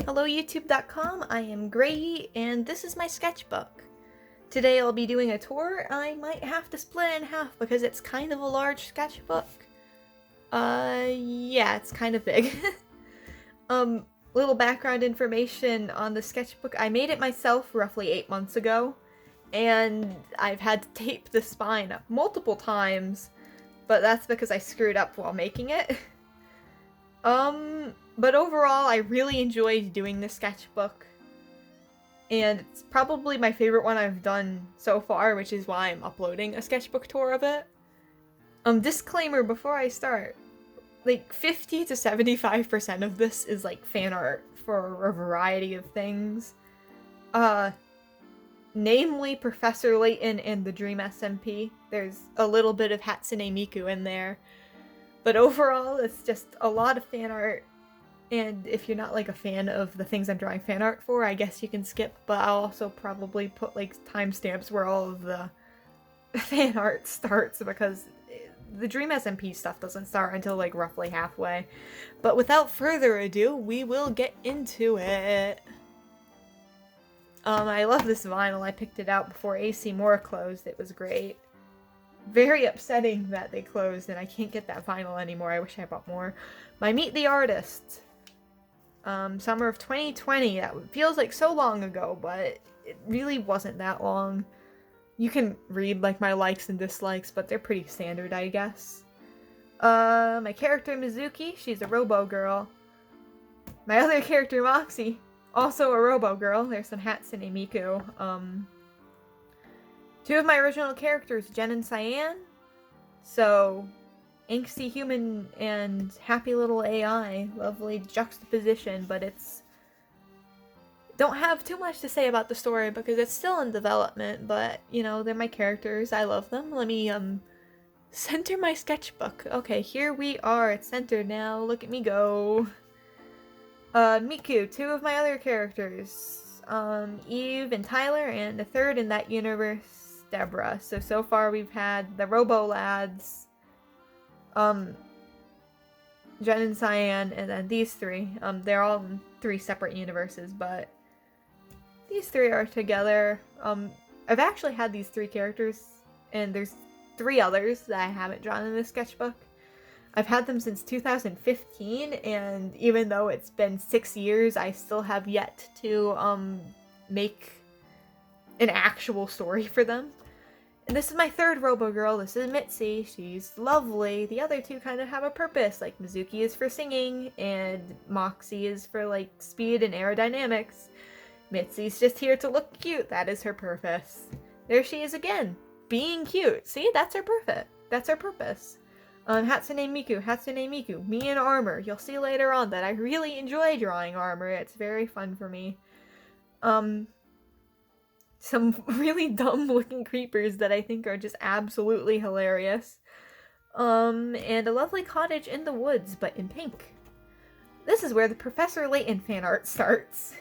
Hello YouTube.com, I am Gray, and this is my sketchbook. Today I'll be doing a tour. I might have to split it in half because it's kind of a large sketchbook. Yeah, it's kind of big. Little background information on the sketchbook. I made it myself roughly 8 months ago, and I've had to tape the spine up multiple times, but that's because I screwed up while making it. But overall, I really enjoyed doing this sketchbook, and it's probably my favorite one I've done so far, which is why I'm uploading a sketchbook tour of it. Disclaimer before I start, like 50 to 75% of this is like fan art for a variety of things. Namely Professor Layton and the Dream SMP. There's a little bit of Hatsune Miku in there. But overall, it's just a lot of fan art, and if you're not like a fan of the things I'm drawing fan art for, I guess you can skip, but I'll also probably put like timestamps where all of the fan art starts, because the Dream SMP stuff doesn't start until like roughly halfway. But without further ado, we will get into it. I love this vinyl. I picked it out before AC Moore closed. It was great. Very upsetting that they closed and I can't get that vinyl anymore. I wish I bought more. My Meet the Artist. Summer of 2020. That feels like so long ago, but it really wasn't that long. You can read like my likes and dislikes, but they're pretty standard, I guess. My character Mizuki, she's a robo girl. My other character Moxie, also a robo girl. There's some Hatsune Miku. Two of my original characters, Jen and Cyan. So, angsty human and happy little AI. Lovely juxtaposition, but it's... Don't have too much to say about the story because it's still in development, but, you know, they're my characters. I love them. Let me, center my sketchbook. Okay, here we are. It's centered now. Look at me go. Miku, two of my other characters. Eve and Tyler, and the third in that universe, Deborah. So far we've had the Robo Lads, Jen and Cyan, and then these three. They're all in 3 separate universes, but these 3 are together. I've actually had these 3 characters, and there's 3 others that I haven't drawn in this sketchbook. I've had them since 2015, and even though it's been 6 years, I still have yet to, make an actual story for them. And this is my 3rd Robo Girl. This is Mitzi. She's lovely. The other 2 kind of have a purpose. Like, Mizuki is for singing, and Moxie is for, like, speed and aerodynamics. Mitzi's just here to look cute. That is her purpose. There she is again. Being cute. See? That's her purpose. That's her purpose. Hatsune Miku. Me in armor. You'll see later on that I really enjoy drawing armor. It's very fun for me. Some really dumb looking creepers that I think are just absolutely hilarious. And a lovely cottage in the woods, but in pink. This is where the Professor Layton fan art starts.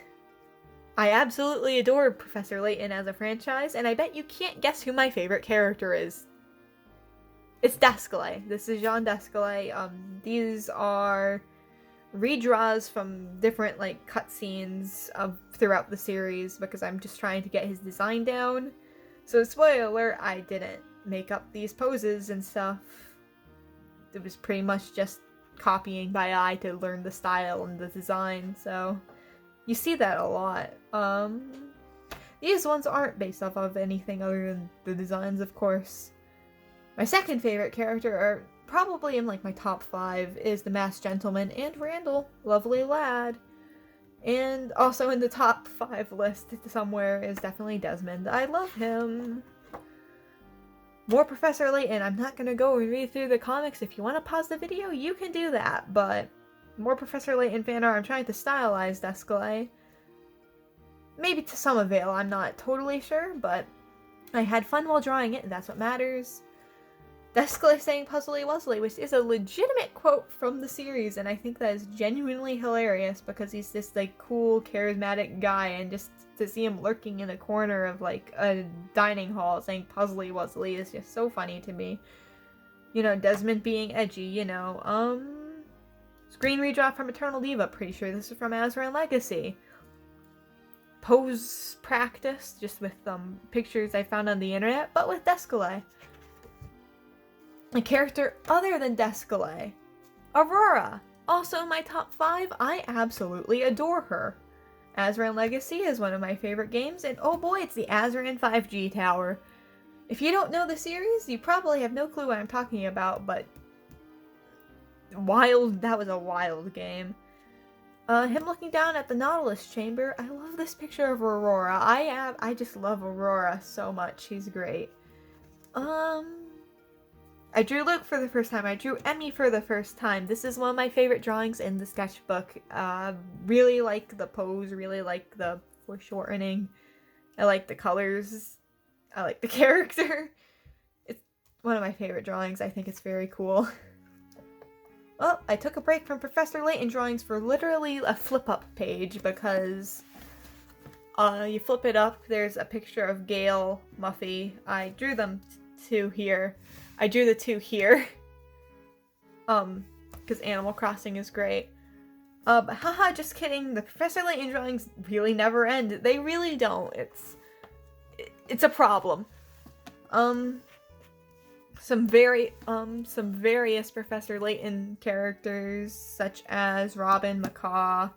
I absolutely adore Professor Layton as a franchise, and I bet you can't guess who my favorite character is. It's Descalay. This is Jean Descalay. These are redraws from different like cutscenes throughout the series because I'm just trying to get his design down. So spoiler alert, I didn't make up these poses and stuff. It was pretty much just copying by eye to learn the style and the design, so you see that a lot. These ones aren't based off of anything other than the designs, of course. My second favorite character, or probably in like my top 5, is the Masked Gentleman and Randall, lovely lad. And also in the top 5 list somewhere is definitely Desmond. I love him. More Professor Layton. I'm not gonna go and read through the comics. If you want to pause the video, you can do that, but more Professor Layton fan art. I'm trying to stylize Descalay. Maybe to some avail, I'm not totally sure, but I had fun while drawing it, and that's what matters. Descalay saying Puzzly Wuzzly, which is a legitimate quote from the series, and I think that is genuinely hilarious because he's this like cool, charismatic guy, and just to see him lurking in a corner of like a dining hall saying Puzzly Wuzzly is just so funny to me. You know, Desmond being edgy, you know. Screen redraw from Eternal Diva. Pretty sure this is from Azran Legacy. Pose practice, just with pictures I found on the internet, but with Descalay. A character other than Descalay. Aurora. Also in my top 5, I absolutely adore her. Azran Legacy is one of my favorite games, and oh boy, it's the Azran 5G Tower. If you don't know the series, you probably have no clue what I'm talking about, but that was a wild game. Him looking down at the Nautilus chamber. I love this picture of Aurora. I just love Aurora so much. She's great. I drew Luke for the first time. I drew Emmy for the first time. This is one of my favorite drawings in the sketchbook. Really like the pose, really like the foreshortening. I like the colors. I like the character. It's one of my favorite drawings. I think it's very cool. Well, I took a break from Professor Layton drawings for literally a flip-up page because you flip it up, there's a picture of Gale, Muffy. I drew them two here. I drew the two here. Because Animal Crossing is great. But haha, just kidding. The Professor Layton drawings really never end. They really don't. It's a problem. Some various Professor Layton characters, such as Robin, Macaw,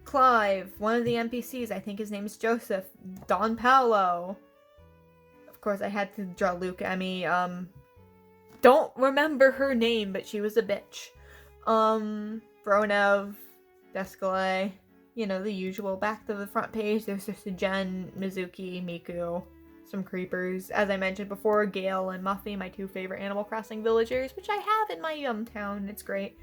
Clive, one of the NPCs, I think his name is Joseph, Don Paolo. Of course, I had to draw Luke, Emmy. Don't remember her name, but she was a bitch. Bronev, Descalay, you know, the usual. Back to the front page, there's Sister Jen, Mizuki, Miku, some creepers. As I mentioned before, Gale and Muffy, my two favorite Animal Crossing villagers, which I have in my town. It's great.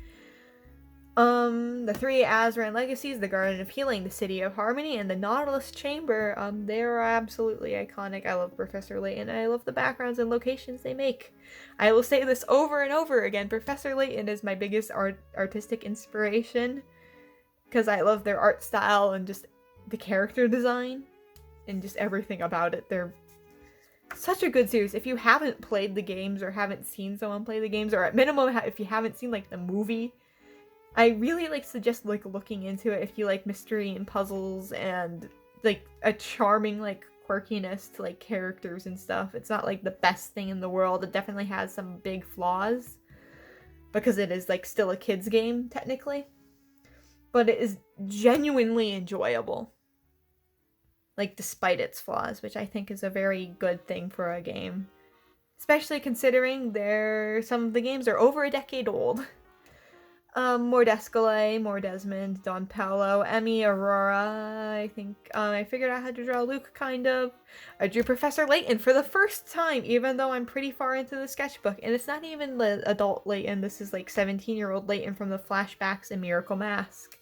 The three Azran legacies, the Garden of Healing, the City of Harmony, and the Nautilus Chamber. They're absolutely iconic. I love Professor Layton. I love the backgrounds and locations they make. I will say this over and over again. Professor Layton is my biggest artistic inspiration because I love their art style and just the character design and just everything about it. They're such a good series. If you haven't played the games or haven't seen someone play the games, or at minimum if you haven't seen like the movie, I really suggest looking into it if you like mystery and puzzles and like a charming quirkiness to characters and stuff. It's not the best thing in the world. It definitely has some big flaws because it is still a kid's game technically, but it is genuinely enjoyable. Despite its flaws, which I think is a very good thing for a game. Especially considering some of the games are over a decade old. More Descalay, more Desmond, Don Paolo, Emmy, Aurora. I think I figured out how to draw Luke, kind of. I drew Professor Layton for the first time, even though I'm pretty far into the sketchbook. And it's not even the adult Layton. This is 17-year-old Layton from the flashbacks in Miracle Mask.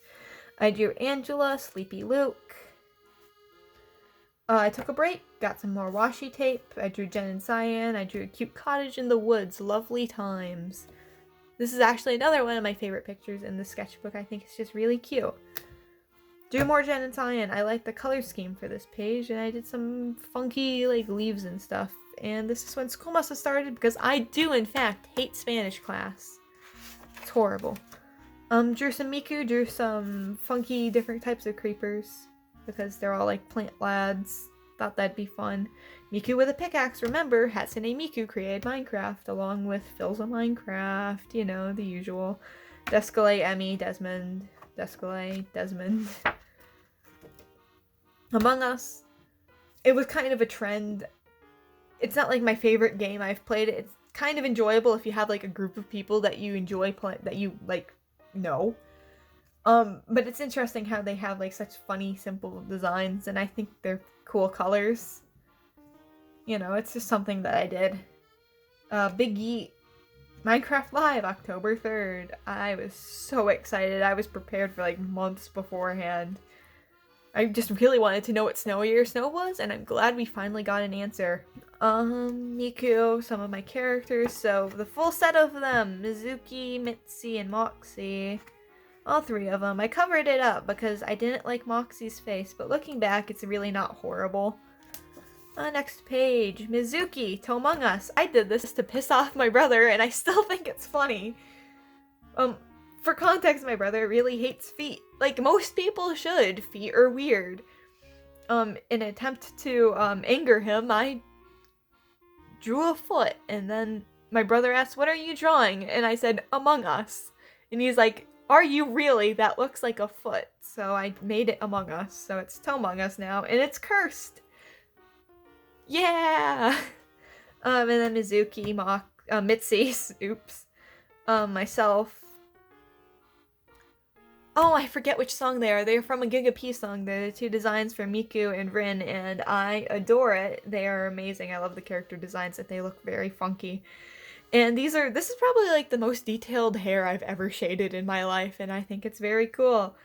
I drew Angela, Sleepy Luke. I took a break, got some more washi tape. I drew Jen and Cyan. I drew a cute cottage in the woods. Lovely times. This is actually another one of my favorite pictures in the sketchbook. I think it's just really cute. Drew more Jen and Cyan. I like the color scheme for this page, and I did some funky leaves and stuff. And this is when school must have started because I do in fact hate Spanish class. It's horrible. Drew some Miku. Drew some funky different types of creepers because they're all plant lads. Thought that'd be fun. Miku with a pickaxe. Remember, Hatsune Miku created Minecraft along with Phil's a Minecraft. You know, the usual. Descalay, Emmy, Desmond. Descalay, Desmond. Among Us. It was kind of a trend. It's not my favorite game I've played. It's kind of enjoyable if you have a group of people that you enjoy playing, that you know. But it's interesting how they have such funny, simple designs, and I think they're cool colors. You know, it's just something that I did. Big Yeet. Minecraft Live, October 3rd. I was so excited. I was prepared for months beforehand. I just really wanted to know what Snowy or Snow was, and I'm glad we finally got an answer. Miku, some of my characters, so the full set of them. Mizuki, Mitzi, and Moxie. All three of them. I covered it up because I didn't like Moxie's face, but looking back, it's really not horrible. Next page. Mizuki, to Among Us. I did this to piss off my brother, and I still think it's funny. For context, my brother really hates feet. Like most people should. Feet are weird. In an attempt to anger him, I drew a foot, and then my brother asked, "What are you drawing?" And I said, "Among Us." And he's like, "Are you really? That looks like a foot." So I made it Among Us, so it's Among Us now, and it's cursed. Yeah! And then Mizuki, Mitzi, oops, myself. Oh, I forget which song they are. They're from a Giga P song. They're the two designs for Miku and Rin, and I adore it. They are amazing. I love the character designs, that they look very funky. And this is probably like the most detailed hair I've ever shaded in my life, and I think it's very cool.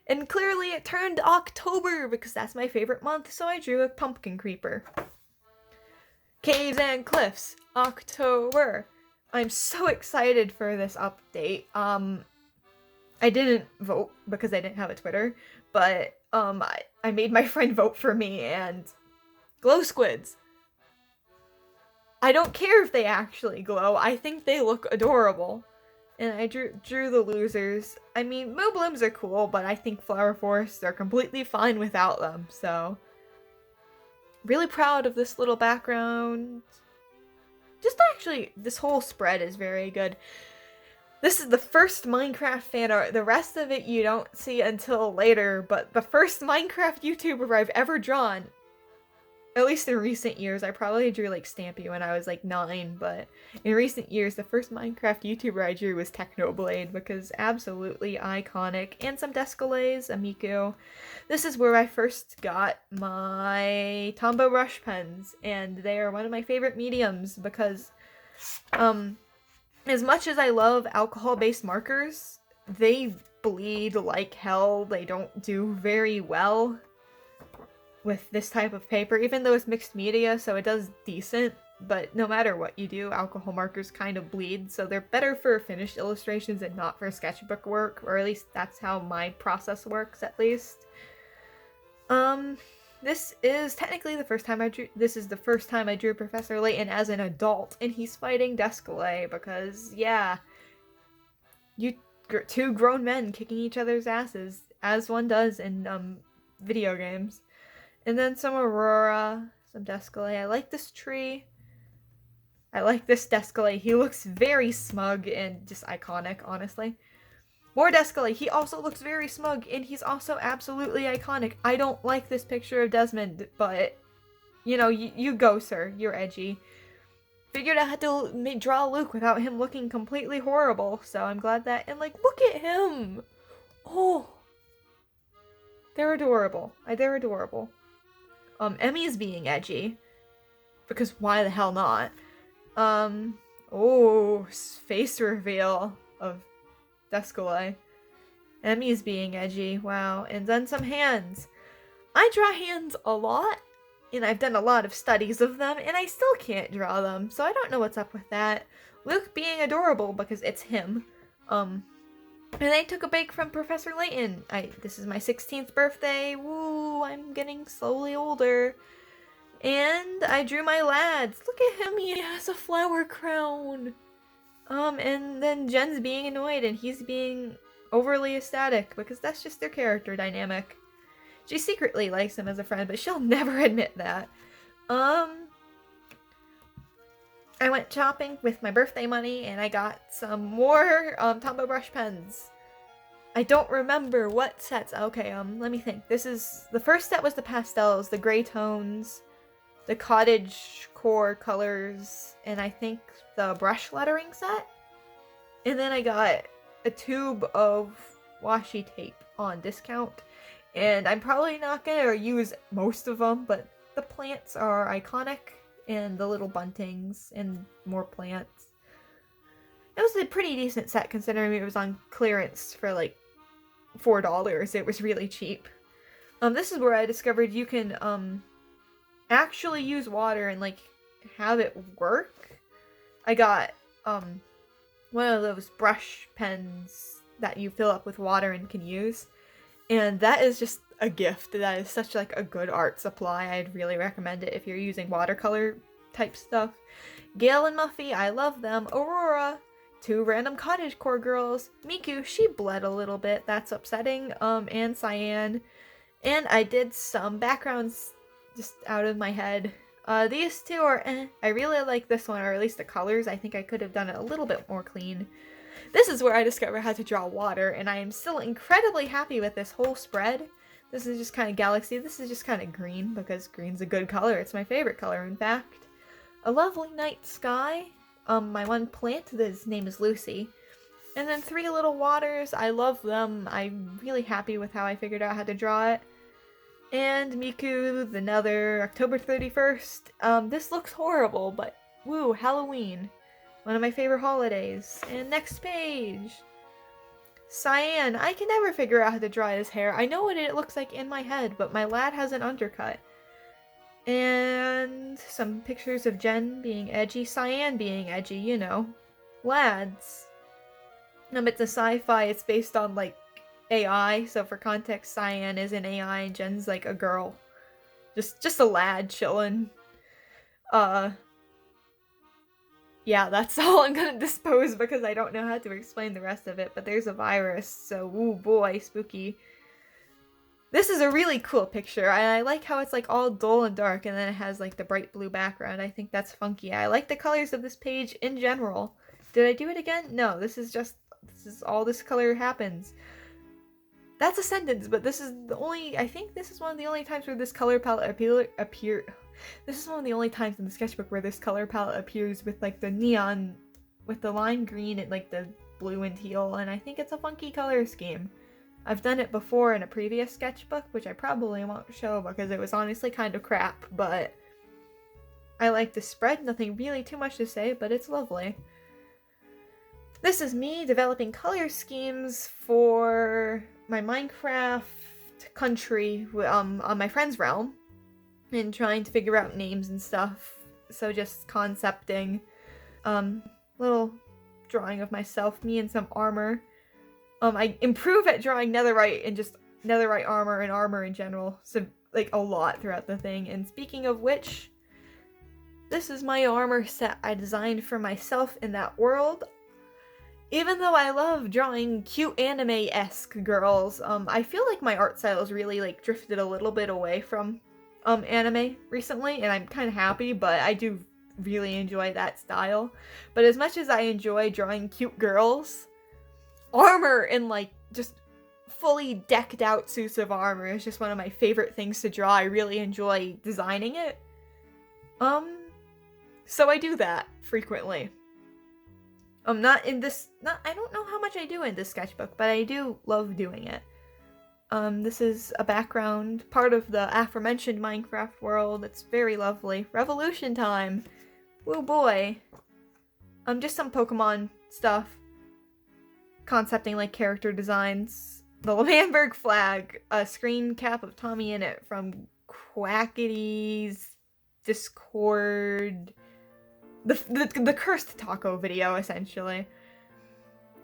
And clearly it turned October, because that's my favorite month, so I drew a pumpkin creeper. Caves and Cliffs, October. I'm so excited for this update. I didn't vote because I didn't have a Twitter, but I made my friend vote for me, and glow squids. I don't care if they actually glow, I think they look adorable. And I drew the losers. I mean, Mooblooms are cool, but I think Flower Forests are completely fine without them, so. Really proud of this little background. Just actually, this whole spread is very good. This is the first Minecraft fan art. The rest of it you don't see until later, but the first Minecraft YouTuber I've ever drawn, at least in recent years. I probably drew like Stampy when I was like 9, but in recent years, the first Minecraft YouTuber I drew was Technoblade, because absolutely iconic. And some Descalays, a Miku. This is where I first got my Tombow brush pens, and they are one of my favorite mediums because, as much as I love alcohol-based markers, they bleed like hell. They don't do very well with this type of paper, even though it's mixed media, so it does decent. But no matter what you do, alcohol markers kind of bleed, so they're better for finished illustrations and not for sketchbook work, or at least that's how my process works, at least. This is technically the first time I drew. This is the first time I drew Professor Layton as an adult, and he's fighting Descalay because, yeah, two grown men kicking each other's asses, as one does in video games. And then some Aurora, some Descalay. I like this tree. I like this Descalay. He looks very smug and just iconic, honestly. More Descalay. He also looks very smug, and he's also absolutely iconic. I don't like this picture of Desmond, but, you know, you go, sir. You're edgy. Figured I had to draw Luke without him looking completely horrible, so I'm glad that. And, like, look at him! Oh! They're adorable. They're adorable. Emmy's being edgy, because why the hell not? Oh, face reveal of Descalay. Emmy's being edgy, wow. And then some hands. I draw hands a lot, and I've done a lot of studies of them, and I still can't draw them, so I don't know what's up with that. Luke being adorable, because it's him. And I took a break from Professor Layton. This is my 16th birthday. Woo, I'm getting slowly older. And I drew my lads. Look at him, he has a flower crown. And then Jen's being annoyed, and he's being overly ecstatic, because that's just their character dynamic. She secretly likes him as a friend, but she'll never admit that. I went shopping with my birthday money, and I got some more, Tombow brush pens. I don't remember what sets. Okay, let me think. The first set was the pastels, the gray tones, the cottage core colors, and I think the brush lettering set. And then I got a tube of washi tape on discount, and I'm probably not gonna use most of them, but the plants are iconic, and the little buntings, and more plants. It was a pretty decent set considering it was on clearance for like $4. It was really cheap. This is where I discovered you can actually use water and like have it work. I got one of those brush pens that you fill up with water and can use, and that is just a gift. That is such like a good art supply. I'd really recommend it if you're using watercolor type stuff. Gale and Muffy, I love them. Aurora, two random cottagecore girls. Miku, she bled a little bit, that's upsetting, and Cyan. And I did some backgrounds just out of my head. These two are I really like this one, or at least the colors. I think I could have done it a little bit more clean. This is where I discovered how to draw water, and I am still incredibly happy with this whole spread. This is just kind of galaxy. This is just kind of green, because green's a good color. It's my favorite color, in fact. A lovely night sky. My one plant, his name is Lucy. And then three little waters. I love them. I'm really happy with how I figured out how to draw it. And Miku, another October 31st. This looks horrible, but woo, Halloween. One of my favorite holidays. And next page. Cyan. I can never figure out how to draw his hair. I know what it looks like in my head, but my lad has an undercut. And some pictures of Jen being edgy. Cyan being edgy, you know. Lads. It's a sci-fi. It's based on, like, AI. So for context, Cyan is an AI and Jen's, like, a girl. Just a lad chillin'. Yeah, that's all I'm gonna dispose because I don't know how to explain the rest of it, but there's a virus, so ooh boy, spooky. This is a really cool picture. I like how it's like all dull and dark and then it has like the bright blue background. I think that's funky. I like the colors of this page in general. Did I do it again? No, this is all this color happens. That's a sentence, but this is I think this is one of the only times where this color palette this is one of the only times in the sketchbook where this color palette appears with like the neon, with the lime green and like the blue and teal, and I think it's a funky color scheme. I've done it before in a previous sketchbook, which I probably won't show because it was honestly kind of crap, but I like the spread, nothing really too much to say, but it's lovely. This is me developing color schemes for my Minecraft country on my friend's realm. And trying to figure out names and stuff. So just concepting. Little drawing of myself, me in some armor. I improve at drawing netherite and just netherite armor and armor in general. So, like, a lot throughout the thing. And speaking of which, this is my armor set I designed for myself in that world. Even though I love drawing cute anime-esque girls, I feel like my art style has really, like, drifted a little bit away from anime recently, and I'm kind of happy, but I do really enjoy that style. But as much as I enjoy drawing cute girls, armor and like just fully decked out suits of armor is just one of my favorite things to draw. I really enjoy designing it. So I do that frequently. I don't know how much I do in this sketchbook, but I do love doing it. This is a background, part of the aforementioned Minecraft world. It's very lovely. Revolution time! Woo boy! Just some Pokemon stuff. Concepting like character designs. The Lamberg flag, a screen cap of Tommy in it from Quackity's Discord. The cursed taco video, essentially.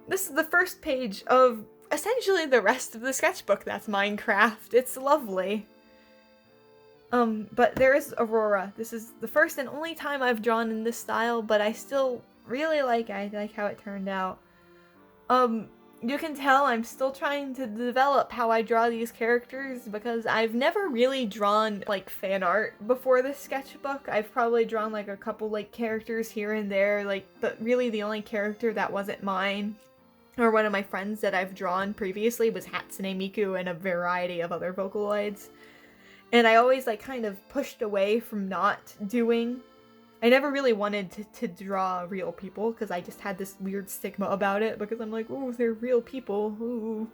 This is the first page of essentially the rest of the sketchbook that's Minecraft. It's lovely. But there is Aurora. This is the first and only time I've drawn in this style, but I still really like how it turned out. You can tell I'm still trying to develop how I draw these characters because I've never really drawn like fan art before this sketchbook. I've probably drawn like a couple like characters here and there, like, but really the only character that wasn't mine or one of my friends that I've drawn previously was Hatsune Miku and a variety of other Vocaloids. And I always like kind of pushed away from not doing. I never really wanted to draw real people because I just had this weird stigma about it because I'm like, ooh, they're real people, ooh.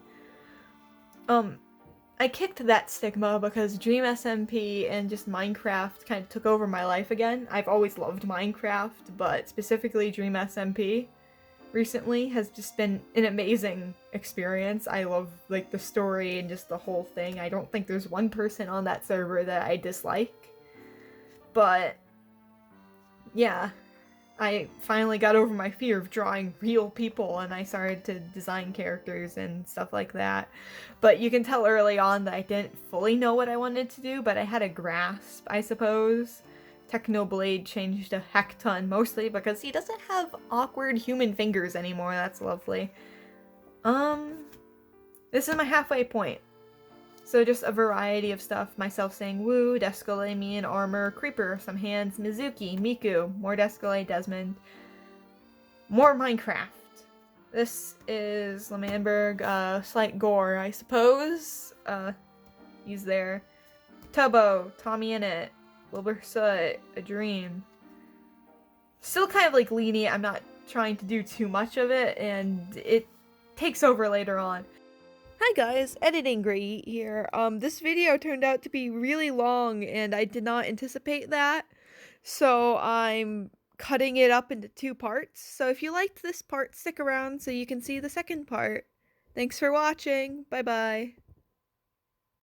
I kicked that stigma because Dream SMP and just Minecraft kind of took over my life again. I've always loved Minecraft, but specifically Dream SMP recently has just been an amazing experience. I love like the story and just the whole thing. I don't think there's one person on that server that I dislike. But yeah, I finally got over my fear of drawing real people and I started to design characters and stuff like that. But you can tell early on that I didn't fully know what I wanted to do, but I had a grasp, I suppose. Technoblade changed a heck ton, mostly because he doesn't have awkward human fingers anymore. That's lovely. This is my halfway point. So just a variety of stuff. Myself saying woo, Descole, me in armor, Creeper, some hands, Mizuki, Miku, more Descole, Desmond, more Minecraft. This is L'Manberg, slight gore, I suppose. He's there. Tubbo, Tommy in it, Wilbur Soot, a dream. Still kind of like lenient, I'm not trying to do too much of it, and it takes over later on. Hi guys, Editing Gray here. This video turned out to be really long and I did not anticipate that. So I'm cutting it up into 2 parts. So if you liked this part, stick around so you can see the second part. Thanks for watching. Bye bye.